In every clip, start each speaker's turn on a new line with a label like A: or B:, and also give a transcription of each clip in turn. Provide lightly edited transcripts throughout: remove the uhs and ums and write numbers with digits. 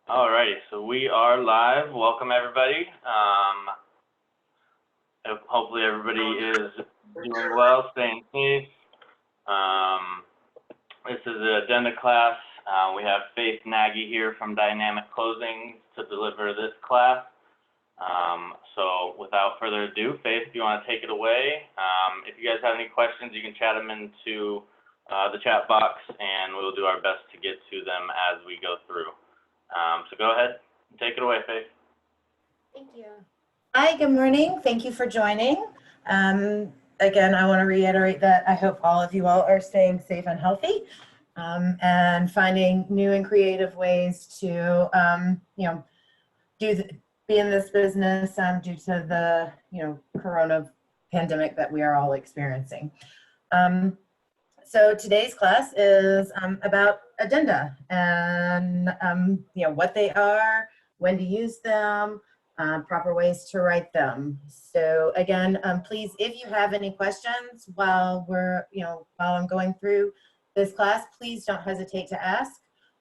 A: Alrighty, so we are live. Welcome everybody. Hopefully everybody is doing well, staying safe. This is the Addenda class. We have Faith Nagy here from Dynamic Closing to deliver this class. So without further ado, Faith, if you want to take it away. If you guys have any questions, you can chat them into the chat box, and we'll do our best to get to them as we go through. So go ahead and take it away, Faith.
B: Thank you. Hi, good morning. Thank you for joining. Again, I want to reiterate that I hope all of you all are staying safe and healthy and finding new and creative ways to, be in this business due to the, corona pandemic that we are all experiencing. So today's class is about addenda and what they are, when to use them, proper ways to write them. So again, please, if you have any questions while I'm going through this class, please don't hesitate to ask.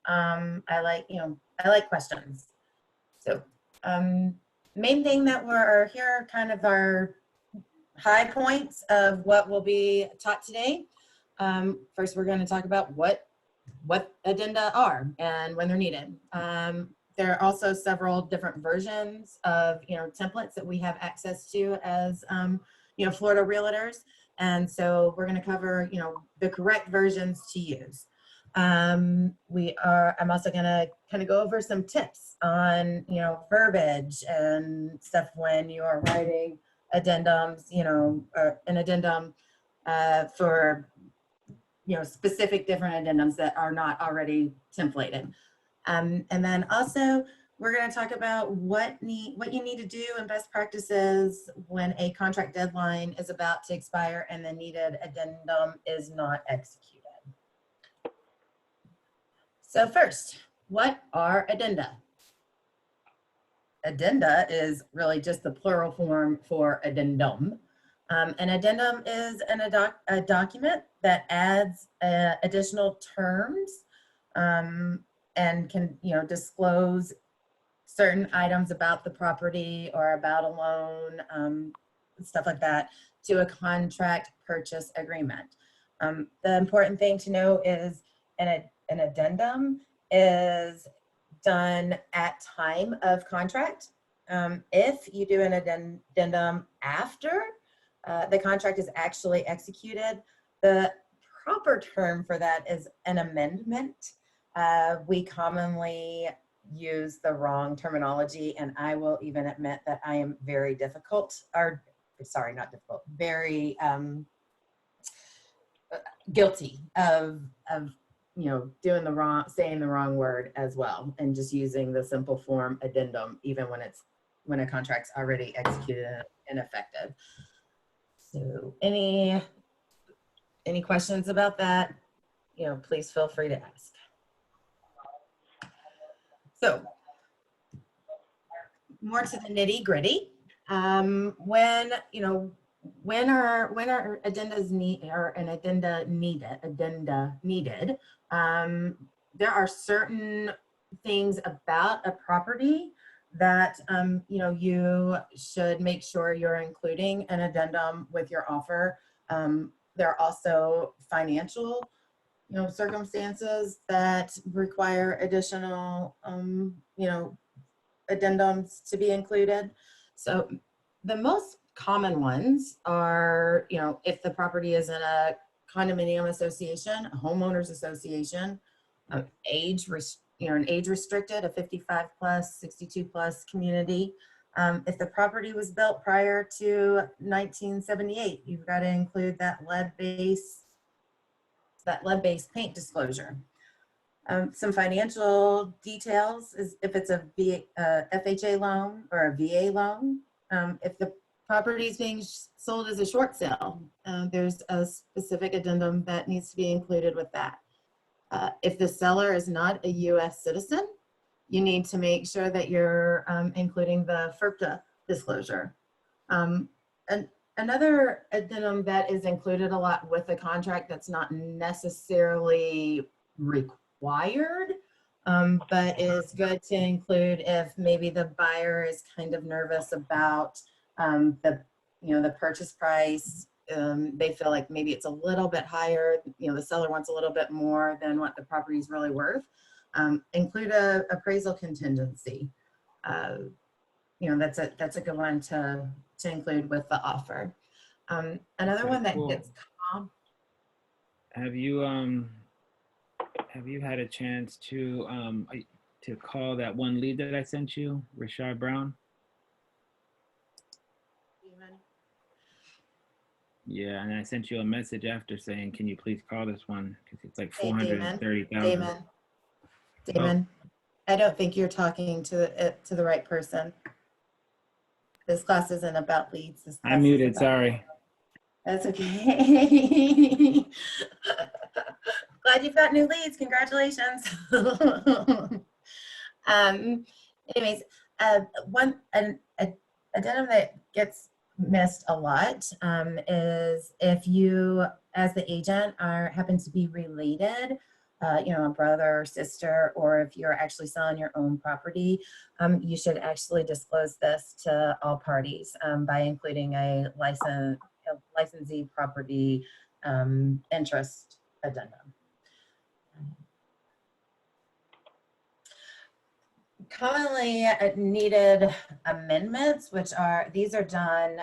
B: I like questions. So main thing that we're here, kind of our high points of what will be taught today. First, we're going to talk about what addenda are and when they're needed. There are also several different versions of templates that we have access to as Florida realtors, and so we're going to cover the correct versions to use. I'm also going to kind of go over some tips on verbiage and stuff when you are writing addendums, or an addendum for specific different addendums that are not already templated. And then also we're going to talk about what you need to do and best practices when a contract deadline is about to expire and the needed addendum is not executed. So first, what are addenda? Addenda is really just the plural form for addendum. An addendum is a document that adds additional terms and can disclose certain items about the property or about a loan, stuff like that, to a contract purchase agreement. The important thing to know is an addendum is done at time of contract. If you do an addendum after the contract is actually executed, the proper term for that is an amendment. We commonly use the wrong terminology, and I will even admit that I am very very guilty of doing saying the wrong word as well, and just using the simple form addendum even when a contract's already executed and effective. So any questions about that, please feel free to ask. So more to the nitty gritty. When are addendas an addenda needed, there are certain things about a property that you should make sure you're including an addendum with your offer. There are also financial circumstances that require additional addendums to be included. So the most common ones are if the property is in a condominium association, a homeowners association, an age restricted, a 55 plus, 62 plus community. If the property was built prior to 1978, you've got to include that lead-based paint disclosure. Some financial details is if it's a FHA loan or a VA loan. If the property is being sold as a short sale, there's a specific addendum that needs to be included with that. If the seller is not a U.S. citizen, you need to make sure that you're including the FIRPTA disclosure. And another addendum that is included a lot with the contract that's not necessarily required but it's good to include if maybe the buyer is kind of nervous about the purchase price. They feel like maybe it's a little bit higher, the seller wants a little bit more than what the property is really worth. Include a appraisal contingency. That's a good one to include with the offer. Another
C: Okay,
B: one that
C: cool.
B: gets
C: Have you had a chance to call that one lead that I sent you, Rashad Brown? Yeah, and I sent you a message after saying, "Can you please call this one?" Because it's like
B: Hey,
C: 430,000.
B: Damon, I don't think you're talking to the right person. This class isn't about leads. This class
C: I'm
B: is
C: muted.
B: about-
C: Sorry.
B: That's okay. Glad you've got new leads. Congratulations. Anyways, an addendum that gets missed a lot is if you, as the agent, happen to be related, a brother or sister, or if you're actually selling your own property, you should actually disclose this to all parties by including a licensee property interest addendum. Commonly needed amendments, these are done,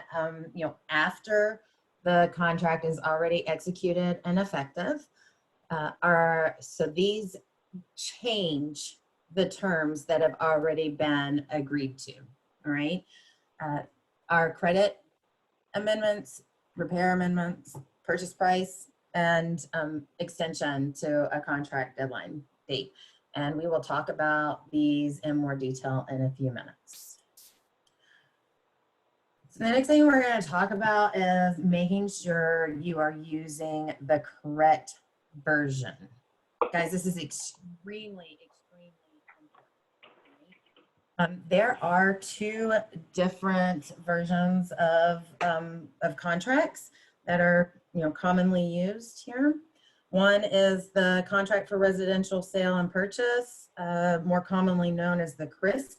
B: after the contract is already executed and effective. So these change the terms that have already been agreed to. All right. Our credit amendments, repair amendments, purchase price, and extension to a contract deadline date. And we will talk about these in more detail in a few minutes. So the next thing we're going to talk about is making sure you are using the correct version. Guys, this is extremely important. There are two different versions of contracts that are commonly used here. One is the contract for residential sale and purchase, more commonly known as the CRISP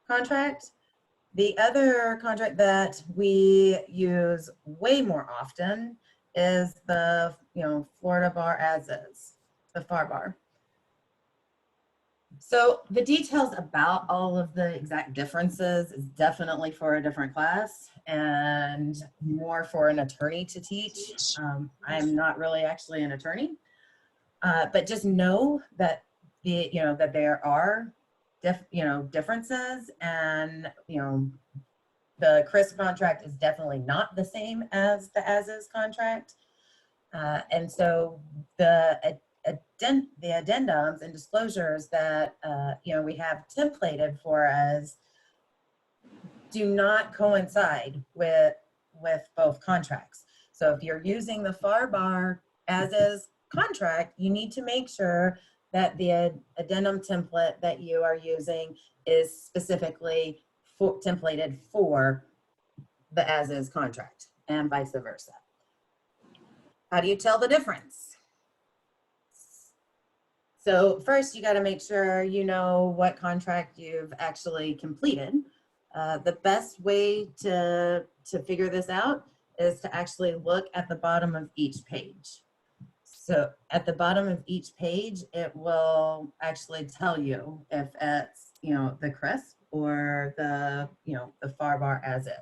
B: contract. The other contract that we use way more often is the Florida bar as is, the FAR bar. So the details about all of the exact differences is definitely for a different class and more for an attorney to teach. I'm not really actually an attorney, but just know that that there are differences, and the CRISP contract is definitely not the same as the as-is contract, and so the addendums and disclosures that we have templated for us do not coincide with both contracts. So if you're using the FAR bar as is contract, you need to make sure that the addendum template that you are using is specifically templated for the as is contract and vice versa. How do you tell the difference? So first, you got to make sure you know what contract you've actually completed. The best way to figure this out is to actually look at the bottom of each page. So at the bottom of each page, it will actually tell you if it's the CRISP or the the FAR bar as is.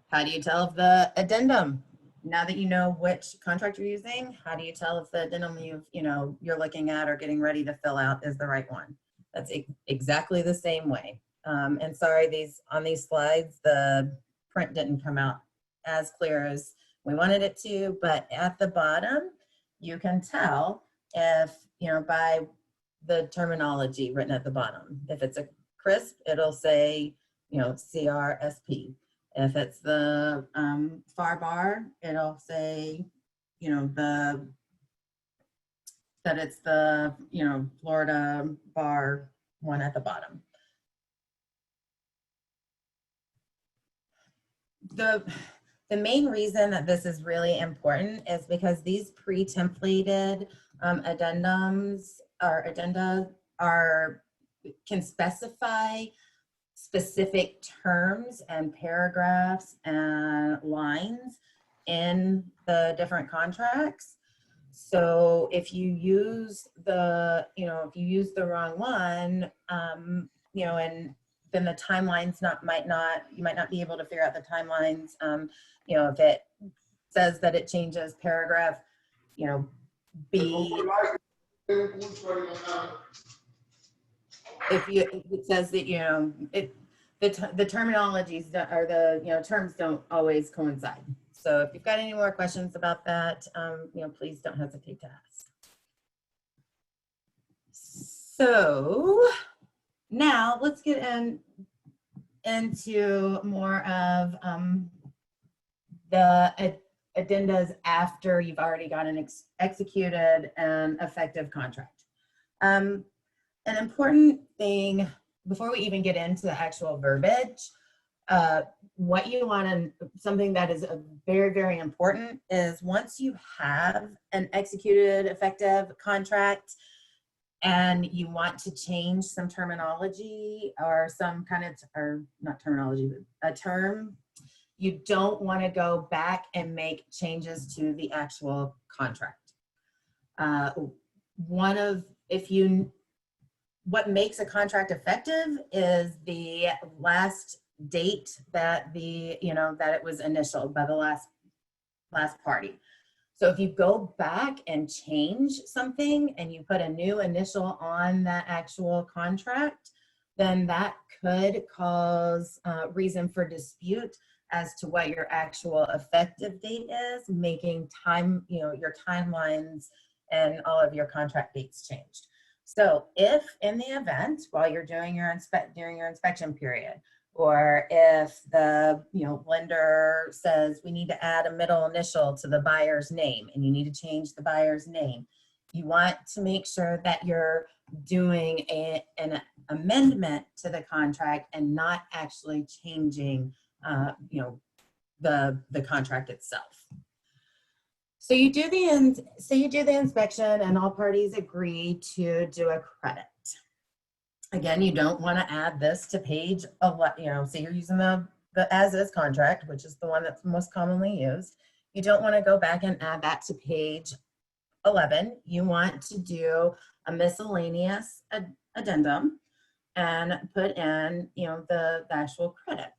B: How do you tell if the addendum, now that you know which contract you're using, how do you tell if the addendum you're looking at or getting ready to fill out is the right one? That's exactly the same way. And sorry, on these slides, the print didn't come out as clear as we wanted it to, but at the bottom, you can tell if, by the terminology written at the bottom. If it's a CRISP, it'll say, CRSP. If it's the FAR bar, it'll say, that it's the, Florida bar one at the bottom. The main reason that this is really important is because these pre-templated addendums or addenda can specify specific terms and paragraphs and lines in the different contracts. So if you use the, if you use the wrong one, and then the timelines you might not be able to figure out the timelines. If it says that it changes paragraph, B, if it says that, the terminologies or the, terms don't always coincide. So if you've got any more questions about that, please don't hesitate to ask. So now let's get into more of the addendas after you've already got an executed and effective contract. An important thing before we even get into the actual verbiage, what you want to, something that is very, very important is once you have an executed effective contract and you want to change some terminology or some kind of, or not terminology, but a term, you don't want to go back and make changes to the actual contract. What makes a contract effective is the last date that that it was initialed by the last party. So if you go back and change something and you put a new initial on that actual contract, then that could cause reason for dispute as to what your actual effective date is, making your timelines and all of your contract dates changed. So if in the event while you're doing during your inspection period, or if the lender says we need to add a middle initial to the buyer's name and you need to change the buyer's name, you want to make sure that you're doing an amendment to the contract and not actually changing the contract itself. So you do the inspection and all parties agree to do a credit. Again, you don't want to add this to page 11, so you're using the as-is contract, which is the one that's most commonly used. You don't want to go back and add that to page 11. You want to do a miscellaneous addendum and put in, the actual credit.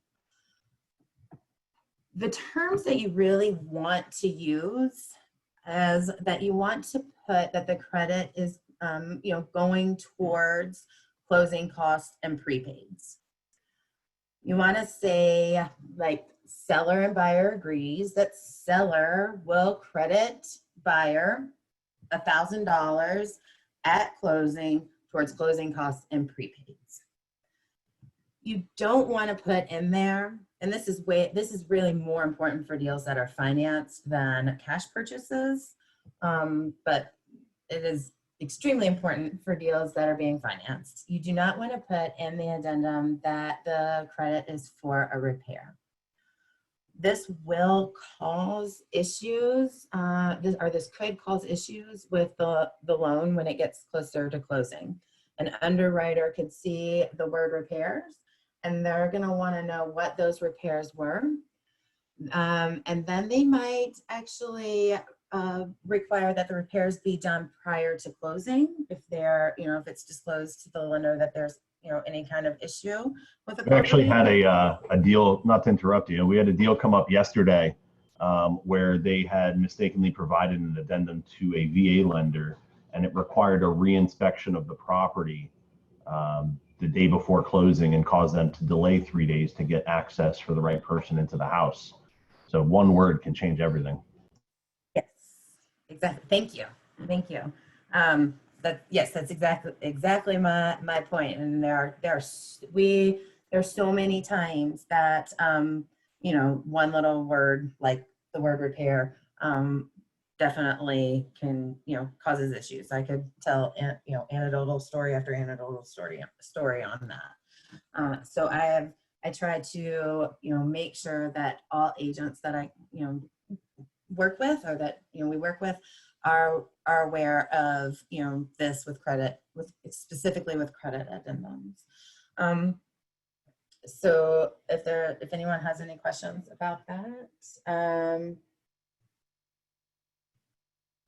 B: The terms that you really want to use is that you want to put that the credit is, going towards closing costs and prepaids. You want to say like seller and buyer agrees that seller will credit buyer $1,000 at closing towards closing costs and prepaids. You don't want to put in there, and this is really more important for deals that are financed than cash purchases, but it is extremely important for deals that are being financed. You do not want to put in the addendum that the credit is for a repair. This will cause issues, this could cause issues with the loan when it gets closer to closing. An underwriter could see the word repairs and they're going to want to know what those repairs were. And then they might actually require that the repairs be done prior to closing if they're, if it's disclosed to the lender that there's, any kind of issue with the property.
D: We actually had a deal, not to interrupt you, we had a deal come up yesterday where they had mistakenly provided an addendum to a VA lender, and it required a reinspection of the property the day before closing and caused them to delay 3 days to get access for the right person into the house. So one word can change everything.
B: Yes, exactly. Thank you. Thank you. Yes, that's exactly my point. And there's so many times that one little word like the word repair definitely can causes issues. I could tell anecdotal story after anecdotal story on that. So I have I try to, make sure that all agents that I, work with, or that, we work with, are aware of, this with credit, specifically with credit addendums. So if anyone has any questions about that,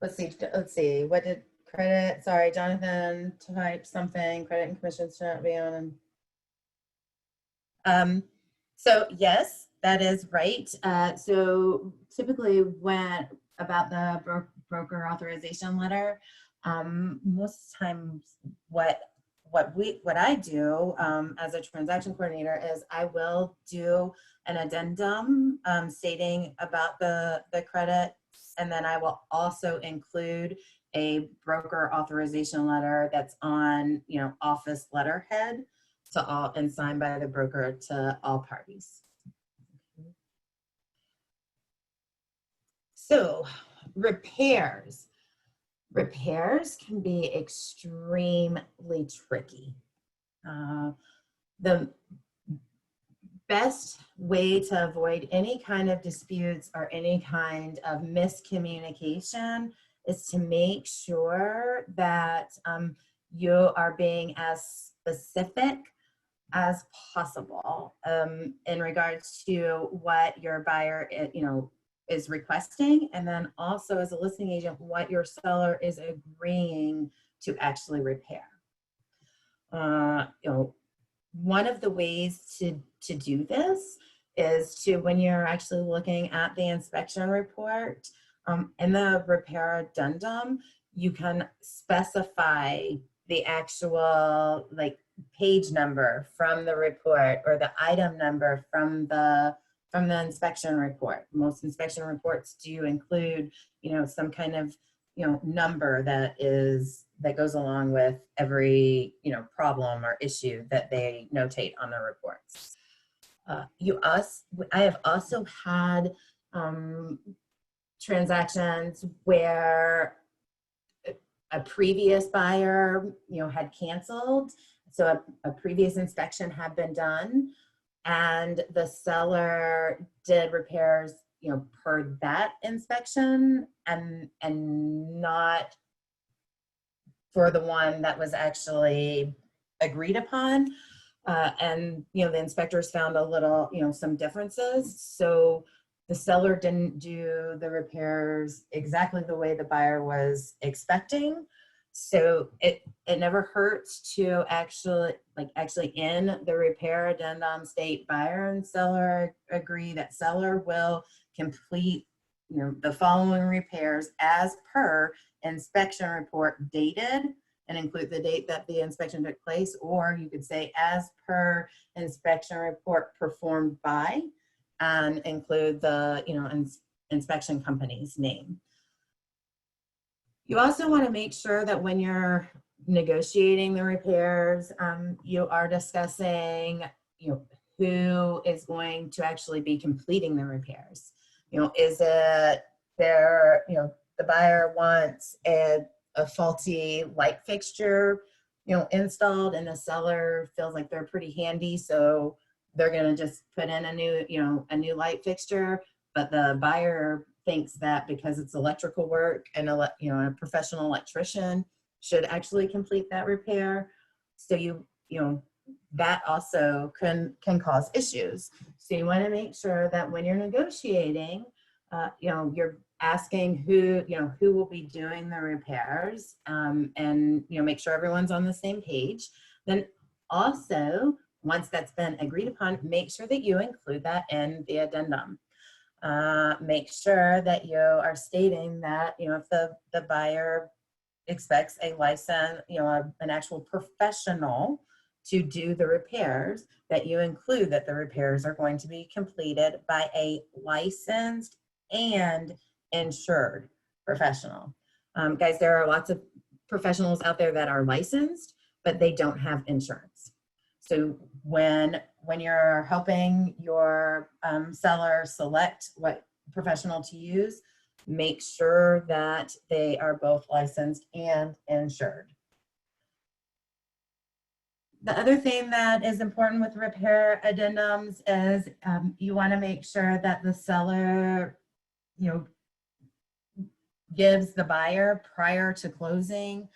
B: let's see, what did credit, sorry, Jonathan typed something, credit and commissions should not be on. So yes, that is right. So typically about the broker authorization letter, most times what I do as a transaction coordinator is I will do an addendum stating about the credit, and then I will also include a broker authorization letter that's on, office letterhead to all and signed by the broker to all parties. So repairs can be extremely tricky. The best way to avoid any kind of disputes or any kind of miscommunication is to make sure that you are being as specific as possible in regards to what your buyer is requesting, and then also as a listing agent what your seller is agreeing to actually repair. One of the ways to do this is to, when you're actually looking at the inspection report, in the repair addendum, you can specify the actual page number from the report, or the item number from the inspection report. Most inspection reports do include, some kind of, number that goes along with every, problem or issue that they notate on the reports. I have also had transactions where a previous buyer, had canceled. So a previous inspection had been done, and the seller did repairs, per that inspection, and not for the one that was actually agreed upon. And, the inspectors found a little, some differences. So the seller didn't do the repairs exactly the way the buyer was expecting. So it never hurts to actually in the repair addendum state buyer and seller agree that seller will complete, the following repairs as per inspection report dated, and include the date that the inspection took place, or you could say as per inspection report performed by, and include the, inspection company's name. You also want to make sure that when you're negotiating the repairs, you are discussing, who is going to actually be completing the repairs. Is it the buyer wants a faulty light fixture, installed, and the seller feels like they're pretty handy, so they're going to just put in a new light fixture, but the buyer thinks that because it's electrical work and a professional electrician should actually complete that repair. So that also can cause issues. So you want to make sure that when you're negotiating, you're asking who will be doing the repairs, and make sure everyone's on the same page. Then also, once that's been agreed upon, make sure that you include that in the addendum. Make sure that you are stating that, if the buyer expects a license, an actual professional to do the repairs, that you include that the repairs are going to be completed by a licensed and insured professional. Guys, there are lots of professionals out there that are licensed, but they don't have insurance. So when you're helping your seller select what professional to use, make sure that they are both licensed and insured. The other thing that is important with repair addendums is you want to make sure that the seller, gives the buyer prior to closing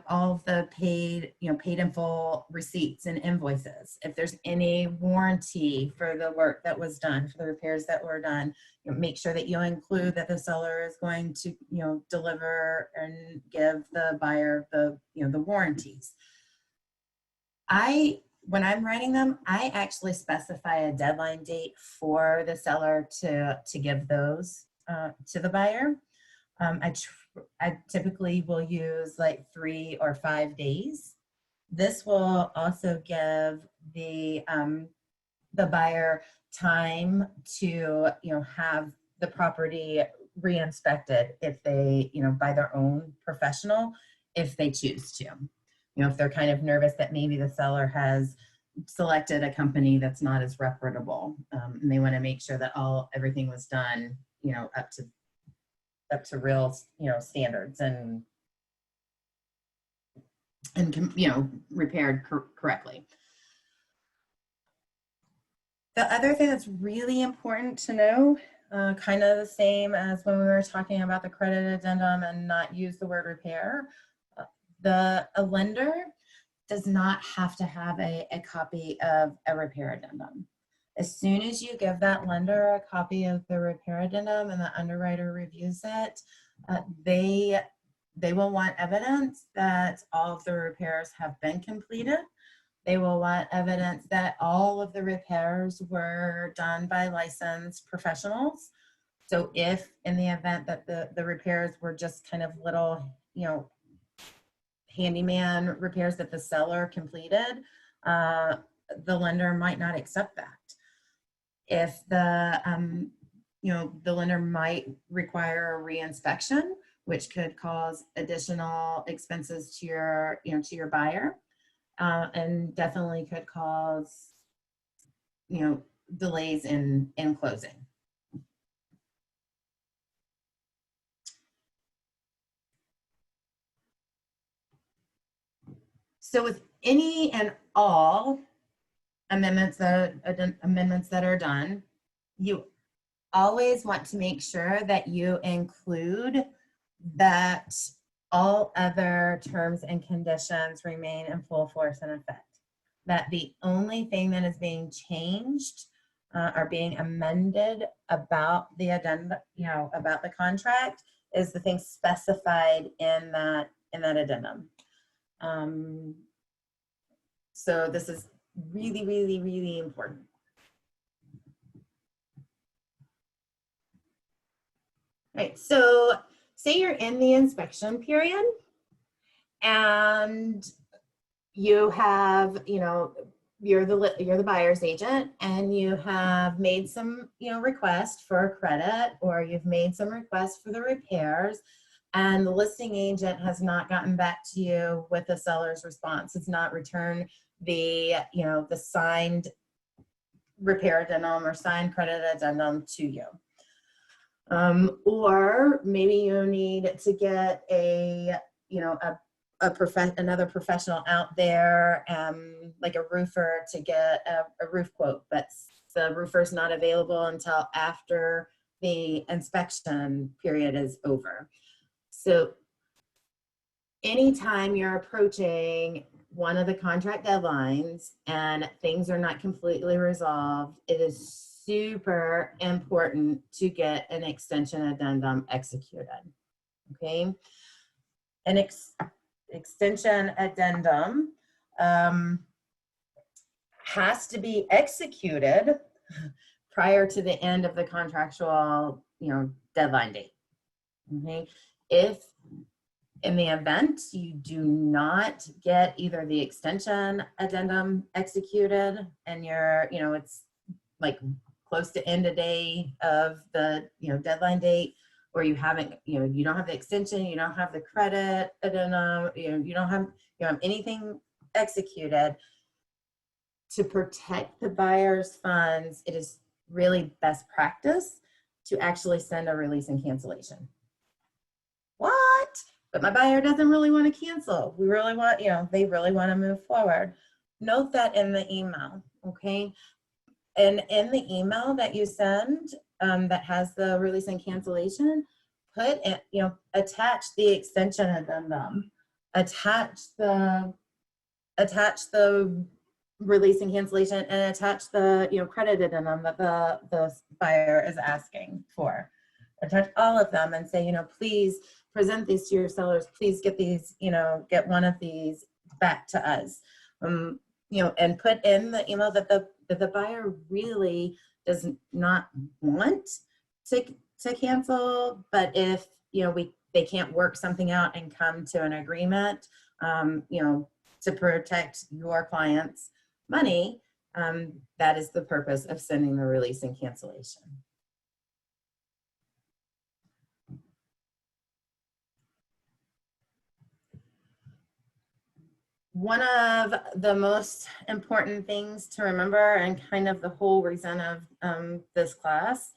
B: all of the paid in full receipts and invoices. If there's any warranty for the work that was done, for the repairs that were done, make sure that you include that the seller is going to, deliver and give the buyer the warranties. When I'm writing them, I actually specify a deadline date for the seller to give those to the buyer. I typically will use like 3 or 5 days. This will also give the buyer time to have the property re-inspected if they by their own professional, if they choose to. If they're kind of nervous that maybe the seller has selected a company that's not as reputable, and they want to make sure that everything was done up to real standards and repaired correctly. The other thing that's really important to know, kind of the same as when we were talking about the credit addendum and not use the word repair, a lender does not have to have a copy of a repair addendum. As soon as you give that lender a copy of the repair addendum and the underwriter reviews it, they will want evidence that all of the repairs have been completed. They will want evidence that all of the repairs were done by licensed professionals. So if in the event that the repairs were just kind of little, handyman repairs that the seller completed, the lender might not accept that. If the lender might require a re-inspection, which could cause additional expenses to your buyer, and definitely could cause, delays in closing. So with any and all amendments that are done, you always want to make sure that you include that all other terms and conditions remain in full force and effect. That the only thing that is being changed or being amended about the addendum, about the contract, is the thing specified in that addendum. So this is really, really, really important. Right, so say you're in the inspection period and you have, you're the buyer's agent and you have made some, request for a credit, or you've made some requests for the repairs, and the listing agent has not gotten back to you with the seller's response. It's not returned the signed repair addendum or signed credit addendum to you. Or maybe you need to get another professional out there, like a roofer, to get a roof quote, but the roofer's not available until after the inspection period is over. So anytime you're approaching one of the contract deadlines and things are not completely resolved, it is super important to get an extension addendum executed. Okay, an extension addendum has to be executed prior to the end of the contractual, deadline date. Okay, if in the event you do not get either the extension addendum executed and you're, it's like close to end of day of the, deadline date, or you haven't, you don't have the extension, you don't have the credit addendum, you don't have anything executed, to protect the buyer's funds, it is really best practice to actually send a release and cancellation. What? But my buyer doesn't really want to cancel. We really want, they really want to move forward. note that in the email, okay? And in the email that you send that has the release and cancellation, put it, attach the extension addendum, attach the release and cancellation, and attach the credit addendum that the buyer is asking for. Attach all of them and say, please present these to your sellers. Please get these, get one of these back to us. And put in the email that the buyer really does not want to cancel, but if they can't work something out and come to an agreement, to protect your client's money, that is the purpose of sending the release and cancellation. One of the most important things to remember, and kind of the whole reason of this class,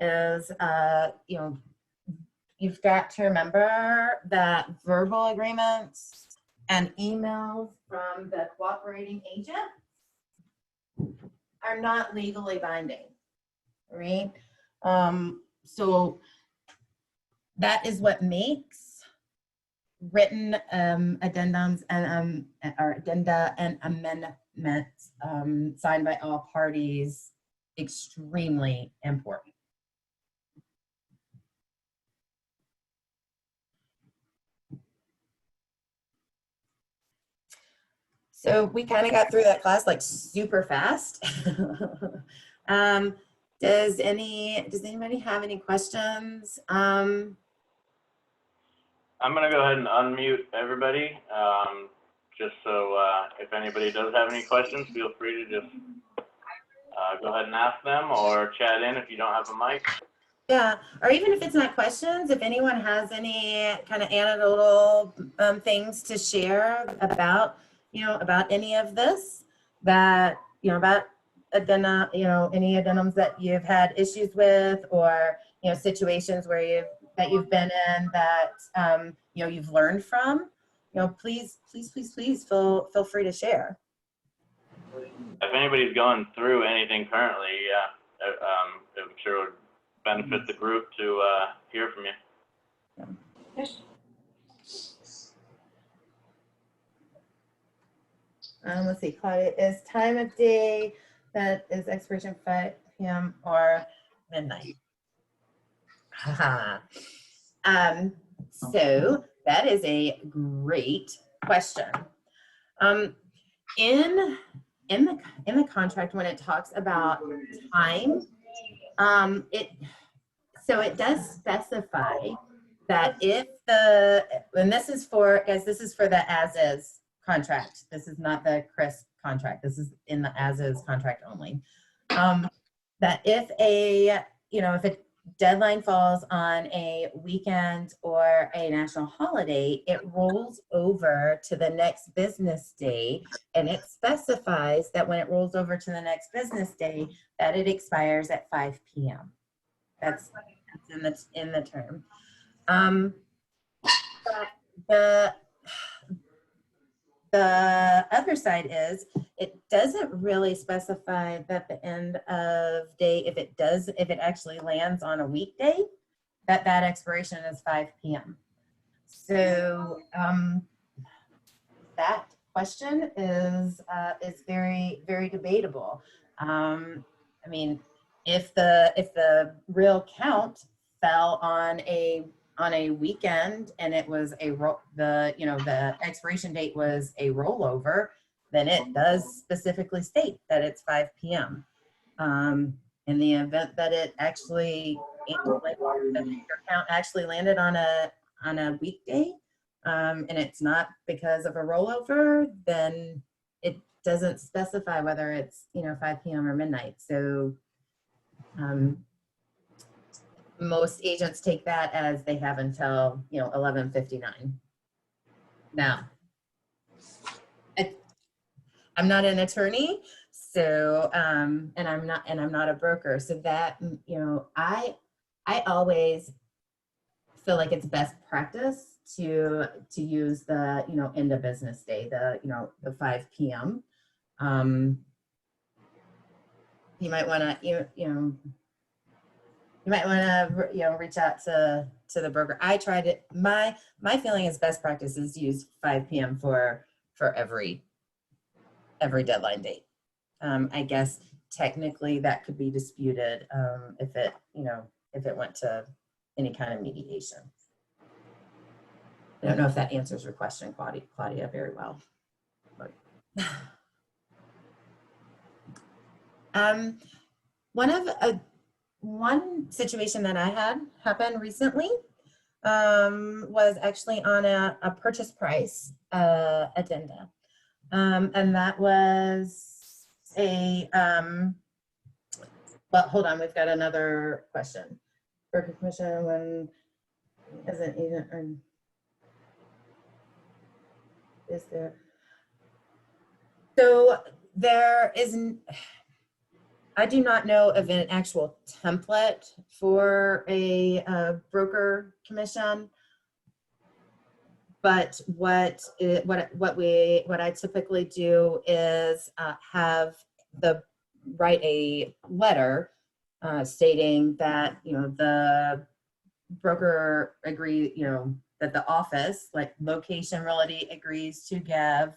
B: is you've got to remember that verbal agreements and emails from the cooperating agent are not legally binding, right? So that is what makes written addendums and or addenda and amendments signed by all parties extremely important. So we kind of got through that class like super fast. Does anybody have any questions?
A: I'm gonna go ahead and unmute everybody, just so if anybody does have any questions, feel free to just go ahead and ask them or chat in if you don't have a mic.
B: Yeah, or even if it's not questions, if anyone has any kind of anecdotal things to share about, about any of this, that, about addenda, any addendums that you've had issues with, or, situations where you've been in that, you've learned from, please feel free to share.
A: If anybody's going through anything currently, I'm sure it would benefit the group to hear from you.
B: Let's see, Claudia, is time of day that is expiration 5 p.m. or midnight? So that is a great question. In the contract, when it talks about time, it does specify that if and this is for, guys, this is for the as-is contract. This is not the crisp contract. This is in the as-is contract only. That if if a deadline falls on a weekend or a national holiday, it rolls over to the next business day, and it specifies that when it rolls over to the next business day, that it expires at 5 p.m. That's in the term. The other side is it doesn't really specify that the end of day, if it actually lands on a weekday, that expiration is 5 p.m. So that question is very, very debatable. I mean, if the real count fell on a weekend and it was the expiration date was a rollover, then it does specifically state that it's 5 p.m. In the event that it actually that your count actually landed on a weekday, and it's not because of a rollover, then it doesn't specify whether it's 5 p.m. or midnight. So most agents take that as they have until 11:59. Now, I'm not an attorney, so and I'm not a broker, so that I always feel like it's best practice to use the end of business day, the 5 p.m. You might want to, you might want to, reach out to the broker. I tried it. My feeling is best practice is to use 5 p.m. for every deadline date. I guess technically that could be disputed if it, if it went to any kind of mediation. I don't know if that answers your question, Claudia, very well. One situation that I had happen recently was actually on a purchase price addenda. And that was a, well, hold on, we've got another question. Broker commission when as an agent and is there, so there isn't, I do not know of an actual template for a broker commission, but what I typically do is write a letter stating that the broker agree that the office, like location realty, agrees to give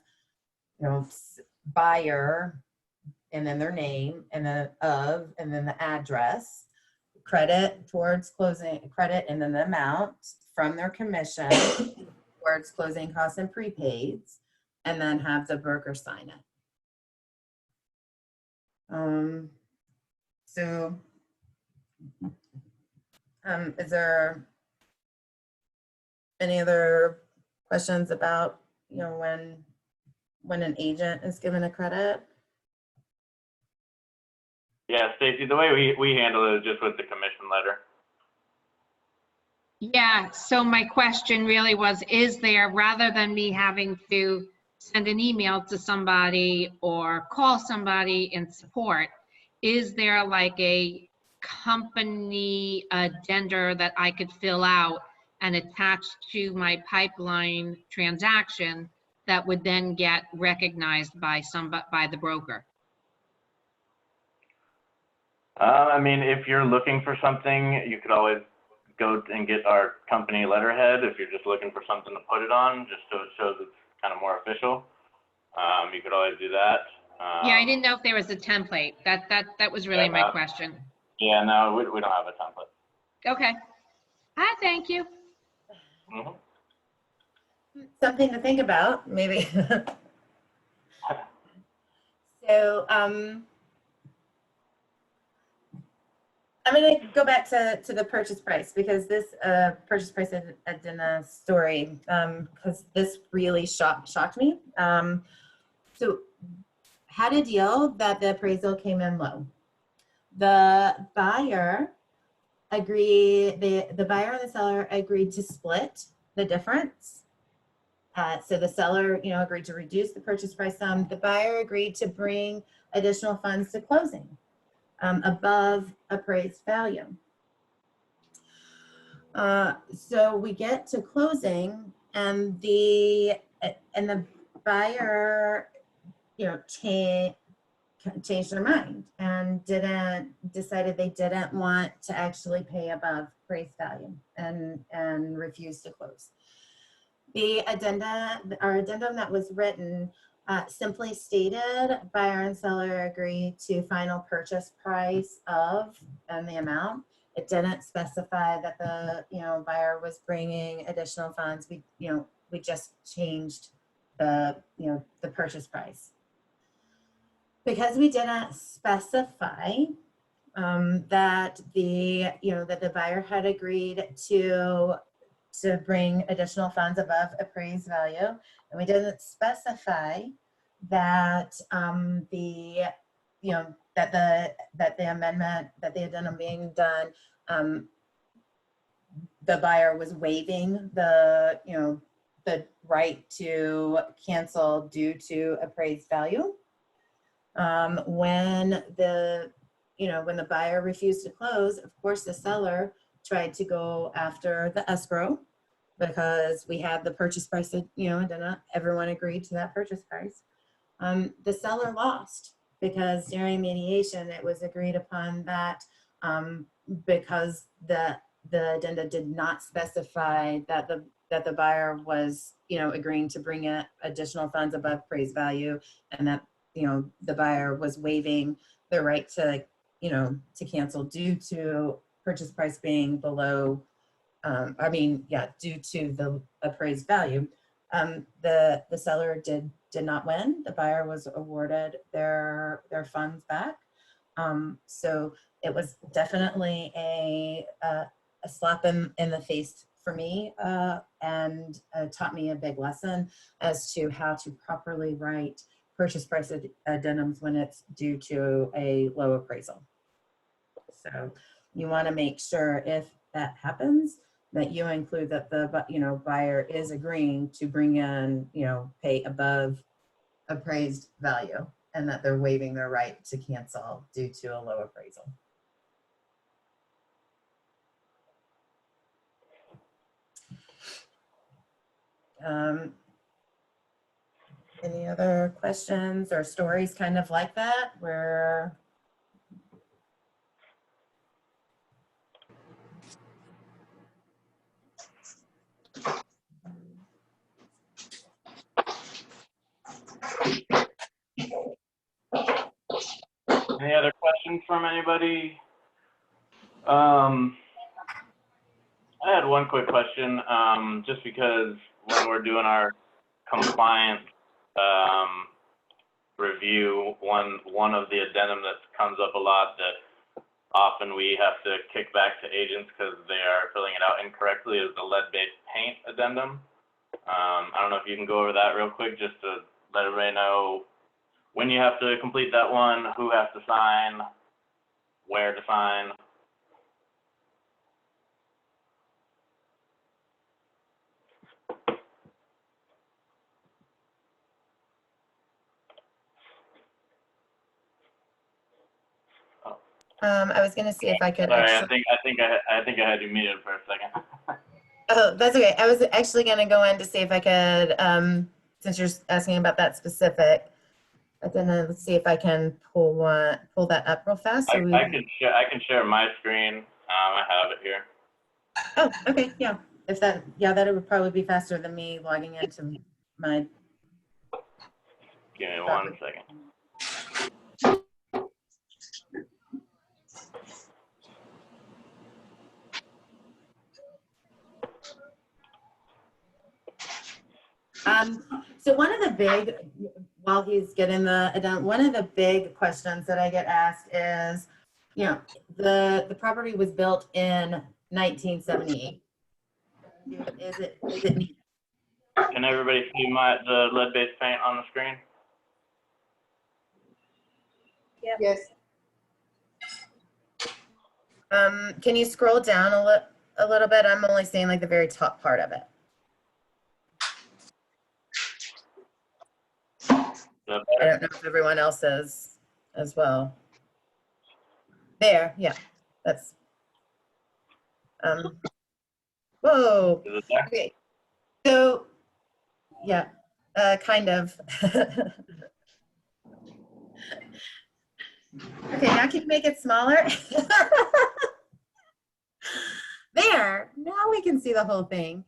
B: buyer and then their name and then and then the address, credit towards closing, credit and then the amount from their commission towards closing costs and prepaids, and then have the broker sign it. Is there any other questions about when an agent is given a credit?
A: Yeah, Stacy, the way we handle it is just with the commission letter.
E: Yeah, so my question really was, is there, rather than me having to send an email to somebody or call somebody in support, is there like a company addenda that I could fill out and attach to my pipeline transaction that would then get recognized by the broker?
A: I mean, if you're looking for something, you could always go and get our company letterhead. If you're just looking for something to put it on, just so it shows it's kind of more official, you could always do that.
E: Yeah, I didn't know if there was a template. That was really my question.
A: Yeah, no, we don't have a template.
E: Okay. Hi, thank you.
A: Mm-hmm.
B: Something to think about, maybe. So, I'm going to go back to the purchase price, because this purchase price addenda story, because this really shocked me. So had a deal that the appraisal came in low. The buyer agreed, the buyer and the seller agreed to split the difference. So the seller, agreed to reduce the purchase price sum. The buyer agreed to bring additional funds to closing. Above appraised value. So we get to closing, and the buyer, changed their mind and decided they didn't want to actually pay above appraised value and refused to close. The our addendum that was written simply stated buyer and seller agree to final purchase price of and the amount. It didn't specify that the buyer was bringing additional funds. We just changed the the purchase price because we didn't specify that the buyer had agreed to bring additional funds above appraised value, and we didn't specify that the amendment, that the addendum being done, the buyer was waiving the the right to cancel due to appraised value. When the buyer refused to close, of course the seller tried to go after the escrow, because we had the purchase price, everyone agreed to that purchase price. The seller lost because during mediation, it was agreed upon that because the addenda did not specify that the buyer was, agreeing to bring in additional funds above appraised value, and that, the buyer was waiving the right to, to cancel due to purchase price being below, due to the appraised value. The seller did not win. The buyer was awarded their funds back. So it was definitely a slap in the face for me, and taught me a big lesson as to how to properly write purchase price addendums when it's due to a low appraisal. So you want to make sure if that happens that you include that the buyer is agreeing to bring in, pay above appraised value, and that they're waiving their right to cancel due to a low appraisal. Any other questions or stories kind of like that where
A: Any other questions from anybody? I had one quick question, just because when we're doing our compliance review, one of the addendum that comes up a lot that often we have to kick back to agents because they are filling it out incorrectly is the lead-based paint addendum. I don't know if you can go over that real quick just to let everybody know when you have to complete that one, who has to sign, where to sign.
B: I was going to see if I could.
A: Sorry,
B: actually,
A: I think I had you muted for a second.
B: Oh, that's okay. I was actually going to go in to see if I could, since you're asking about that specific, but then let's see if I can pull that up real fast. So
A: I can share my screen. I have it here.
B: Oh, okay, yeah. If that, that would probably be faster than me logging into my.
A: Give me one second.
B: So one of the big, while he's getting one of the big questions that I get asked is, the property was built in 1978. Is it needed?
A: Can everybody see the lead-based paint on the screen?
B: Yes. Can you scroll down a little bit? I'm only seeing like the very top part of it. I don't know if everyone else is as well. There, yeah, that's. Whoa.
A: Is it there?
B: Okay. So, yeah, kind of. Okay, now can you make it smaller? There, now we can see the whole thing.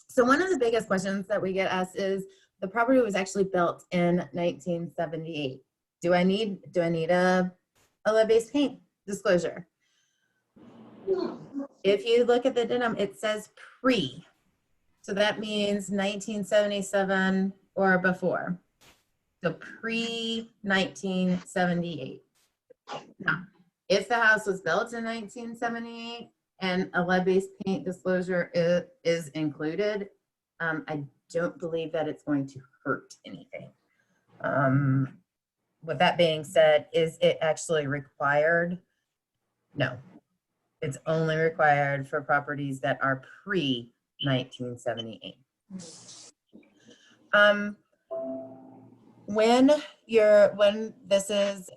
B: So one of the biggest questions that we get asked is, the property was actually built in 1978. Do I need a lead-based paint disclosure? If you look at the addendum, it says pre. So that means 1977 or before. So pre-1978. Now, if the house was built in 1978 and a lead-based paint disclosure is included, I don't believe that it's going to hurt anything. With that being said, is it actually required? No. It's only required for properties that are pre-1978. When this is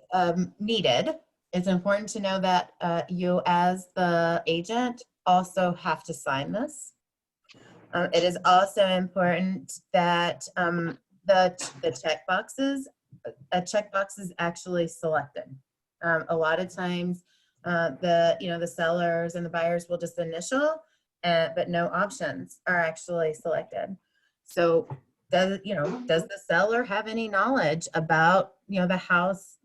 B: needed, it's important to know that you as the agent also have to sign this. It is also important that the check boxes, a checkbox is actually selected. A lot of times, the sellers and the buyers will just initial, but no options are actually selected. So does the seller have any knowledge about, the house,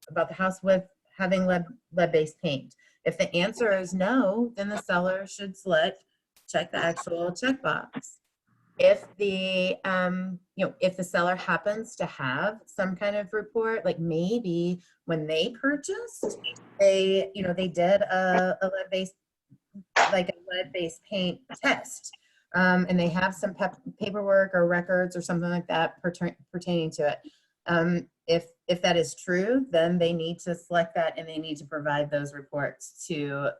B: about the house with having lead-based paint? If the answer is no, then the seller should check the actual checkbox. If the if the seller happens to have some kind of report, like maybe when they purchased, they did a lead-based paint test, and they have some paperwork or records or something like that pertaining to it. If that is true, then they need to select that and they need to provide those reports to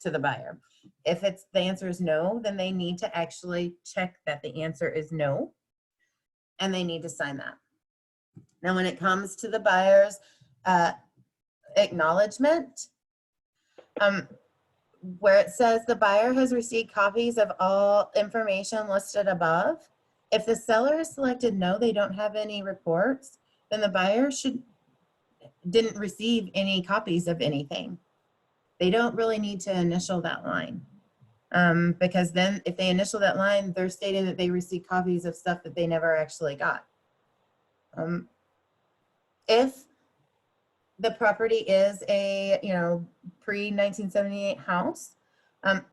B: the buyer. If the answer is no, then they need to actually check that the answer is no, and they need to sign that. Now, when it comes to the buyer's acknowledgement, where it says the buyer has received copies of all information listed above, if the seller has selected no, they don't have any reports, then the buyer didn't receive any copies of anything. They don't really need to initial that line, because then if they initial that line, they're stating that they received copies of stuff that they never actually got. If the property is a pre-1978 house,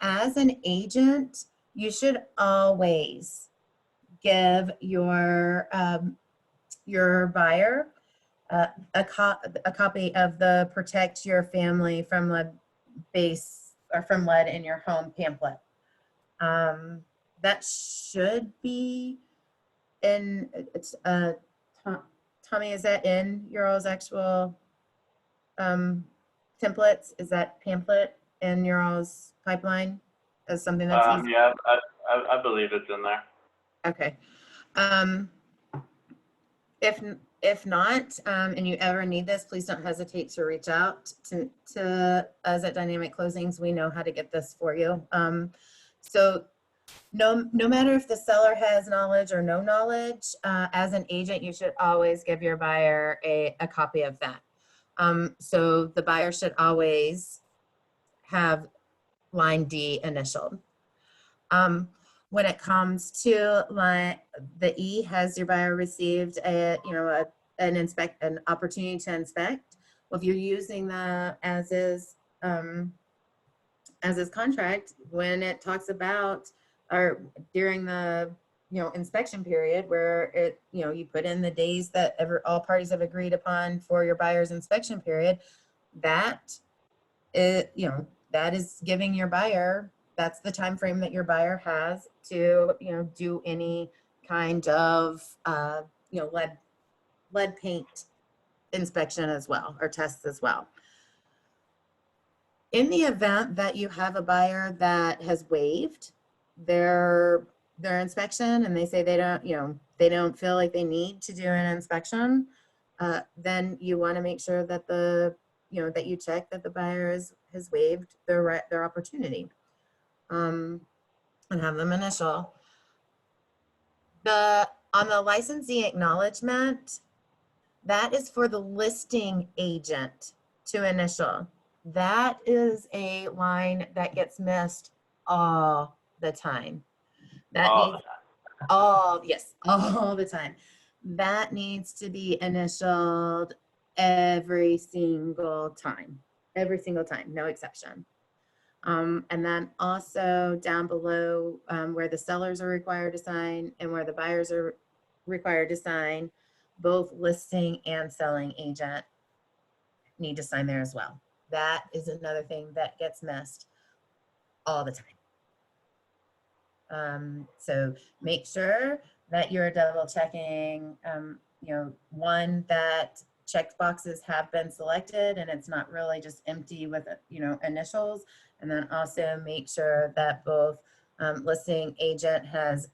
B: as an agent, you should always give your buyer a copy of the Protect Your Family from Lead in Your Home pamphlet. That should be in, Tommy, is that in your all's actual templates? Is that pamphlet in your all's pipeline as something that's easy?
A: Yeah, I believe it's in there.
B: Okay. If not, and you ever need this, please don't hesitate to reach out to us at Dynamic Closings. We know how to get this for you. So no matter if the seller has knowledge or no knowledge, as an agent, you should always give your buyer a copy of that. So the buyer should always have line D initialed. When it comes to the E, has your buyer received an opportunity to inspect? Well, if you're using the as is contract, when it talks about, or during the inspection period, where it you put in the days that all parties have agreed upon for your buyer's inspection period, that is giving your buyer, that's the time frame that your buyer has to do any kind of lead paint inspection as well, or tests as well. In the event that you have a buyer that has waived their inspection and they say they don't feel like they need to do an inspection, then you want to make sure that that you check that the buyer has waived their opportunity, and have them initial. On the licensee acknowledgement, that is for the listing agent to initial. That is a line that gets missed all the time. All the time. That needs to be initialed every single time, no exception. And then also down below, where the sellers are required to sign and where the buyers are required to sign, both listing and selling agent need to sign there as well. That is another thing that gets missed all the time. So make sure that you're double checking, one, that checked boxes have been selected and it's not really just empty with, initials. And then also make sure that both listing agent has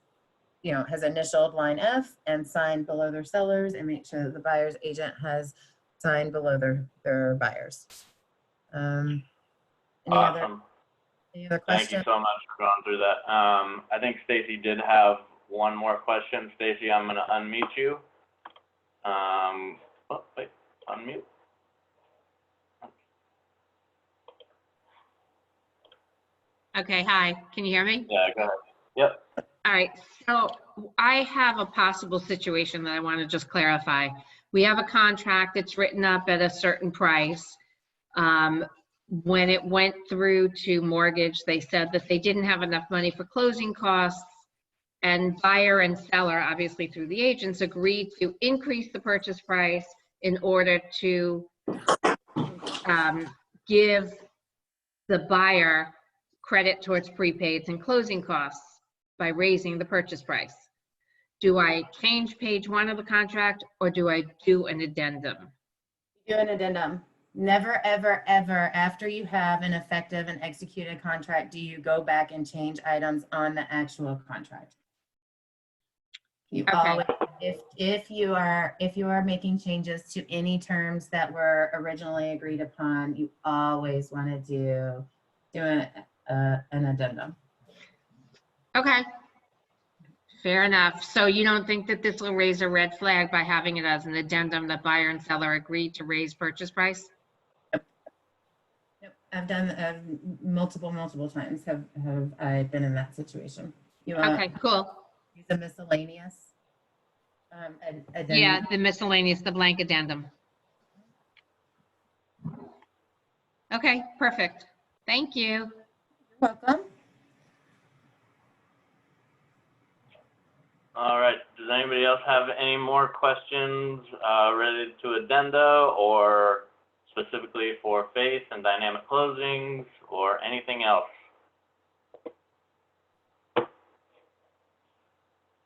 B: initialed line F and signed below their sellers, and make sure that the buyer's agent has signed below their buyers. Any
A: Awesome.
B: other
A: Thank you
B: questions?
A: so much for going through that. I think Stacy did have one more question. Stacy, I'm gonna unmute you. Oh, wait, unmute.
E: Okay, hi, can you hear me?
A: Yeah, go ahead. Yep.
E: All right, so I have a possible situation that I want to just clarify. We have a contract that's written up at a certain price. When it went through to mortgage, they said that they didn't have enough money for closing costs, and buyer and seller, obviously through the agents, agreed to increase the purchase price in order to give the buyer credit towards prepaids and closing costs by raising the purchase price. Do I change page 1 of the contract, or do I do an addendum?
B: Do an addendum. Never, ever, ever, after you have an effective and executed contract, do you go back and change items on the actual contract. You
E: Okay.
B: always, if you are making changes to any terms that were originally agreed upon, you always want to do an addendum.
E: Okay. Fair enough. So you don't think that this will raise a red flag by having it as an addendum that buyer and seller agreed to raise purchase price?
B: Yep. I've done multiple times have I been in that situation. You want
E: Okay, cool.
B: use a miscellaneous addendum?
E: Yeah, the miscellaneous, the blank addendum. Okay, perfect. Thank you.
B: You're welcome.
A: All right, does anybody else have any more questions related to addenda or specifically for Faith and dynamic closings or anything else?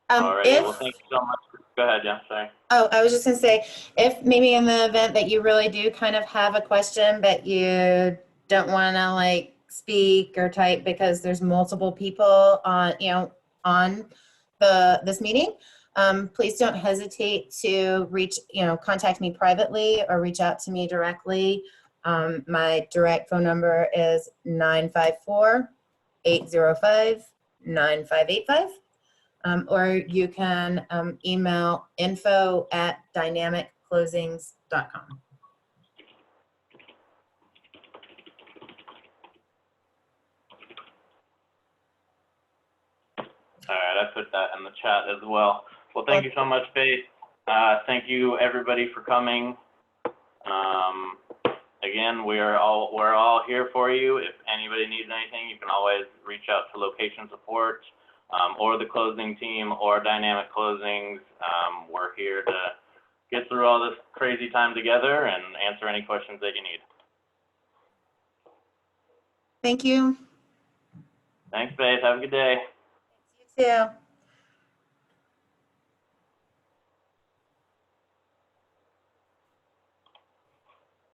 A: All right, well, thank you so much. Go ahead, Jen, sorry.
B: Oh, I was just gonna say, if maybe in the event that you really do kind of have a question, but you don't want to like speak or type because there's multiple people on, on this meeting, please don't hesitate to contact me privately or reach out to me directly. My direct phone number is 954-805-9585. Or you can email info@dynamicclosings.com.
A: All right, I put that in the chat as well. Well, thank you so much, Faith. Thank you, everybody, for coming. Again, we're all here for you. If anybody needs anything, you can always reach out to location support or the closing team or dynamic closings. We're here to get through all this crazy time together and answer any questions that you need.
B: Thank you.
A: Thanks, Faith. Have a good day.
B: You too.